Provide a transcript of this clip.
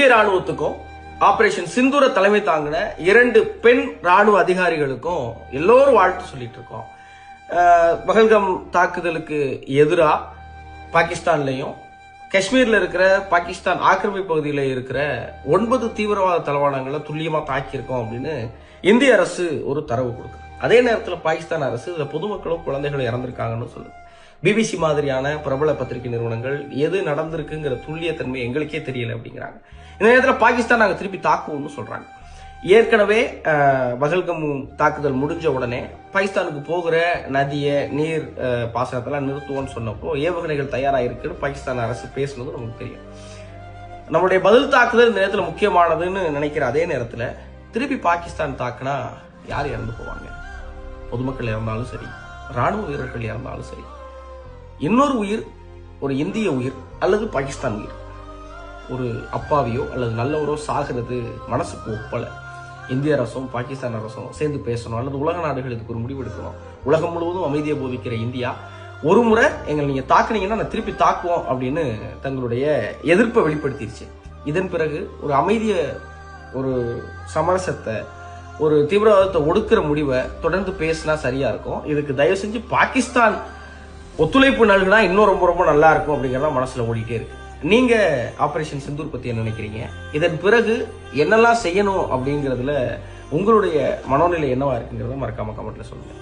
இந்திய ராணுவத்துக்கும் ஆபரேஷன் சிந்தூர தலைமை தாங்கின 2 பெண் ராணுவ அதிகாரிகளுக்கும் எல்லோரும் வாழ்த்து சொல்லிட்டு இருக்கோம். பஹல்காம் தாக்குதலுக்கு எதிராக பாகிஸ்தான்லயும் காஷ்மீர்ல இருக்கிற பாகிஸ்தான் ஆக்கிரமிப்பு பகுதியில் இருக்கிற 9 தீவிரவாத தளவாடங்களை துல்லியமா தாக்கியிருக்கோம் அப்படின்னு இந்திய அரசு ஒரு தரவு கொடுக்குது. அதே நேரத்தில் பாகிஸ்தான் அரசு இதுல பொதுமக்களும் குழந்தைகளும் இறந்திருக்காங்கன்னு சொல்லுது. பிபிசி மாதிரியான பிரபல பத்திரிகை நிறுவனங்கள் எது நடந்திருக்குங்கிற துல்லியத்தன்மை எங்களுக்கே தெரியல அப்படிங்கிறாங்க. இந்த நேரத்தில் பாகிஸ்தான் நாங்கள் திருப்பி தாக்குவோம்னு சொல்றாங்க. ஏற்கனவே பஹல்காம் தாக்குதல் முடிஞ்ச உடனே பாகிஸ்தானுக்கு போகிற நதியை நீர் பாசனத்தெல்லாம் நிறுத்துவோம்னு சொன்னப்போ ஏவுகணைகள் தயாராக இருக்குன்னு பாகிஸ்தான் அரசு பேசுனது நமக்கு தெரியும். நம்மளுடைய பதில் தாக்குதல் இந்த நேரத்தில் முக்கியமானதுன்னு நினைக்கிற அதே நேரத்தில் திருப்பி பாகிஸ்தான் தாக்குனா யார் இறந்து போவாங்க? பொதுமக்கள் இறந்தாலும் சரி, ராணுவ வீரர்கள் இறந்தாலும் சரி, இன்னொரு உயிர், ஒரு இந்திய உயிர் அல்லது பாகிஸ்தான் உயிர், ஒரு அப்பாவியோ அல்லது நல்லவரோ சாகிறது மனசுக்கு ஒப்பல. இந்திய அரசும் பாகிஸ்தான் அரசும் சேர்ந்து பேசணும், அல்லது உலக நாடுகள் இதுக்கு ஒரு முடிவு எடுக்கணும். உலகம் முழுவதும் அமைதியை போதிக்கிற இந்தியா ஒரு முறை எங்களை நீங்க தாக்குனீங்கன்னா நான் திருப்பி தாக்குவோம் அப்படின்னு தங்களுடைய எதிர்ப்பை வெளிப்படுத்திடுச்சு. இதன் பிறகு ஒரு அமைதிய, ஒரு சமரசத்தை, ஒரு தீவிரவாதத்தை ஒடுக்கிற முடிவை தொடர்ந்து பேசினா சரியா இருக்கும். இதுக்கு தயவு செஞ்சு பாகிஸ்தான் ஒத்துழைப்பு நல்குனா இன்னும் ரொம்ப ரொம்ப நல்லா இருக்கும் அப்படிங்கறத மனசுல ஓடிட்டே இருக்கு. நீங்க ஆபரேஷன் சிந்தூர் பத்தி என்ன நினைக்கிறீங்க? இதன் பிறகு என்னெல்லாம் செய்யணும் அப்படிங்கறதுல உங்களுடைய மனோநிலை என்னவா இருக்குங்கிறத மறக்காம கமெண்ட்ல சொல்லுங்க.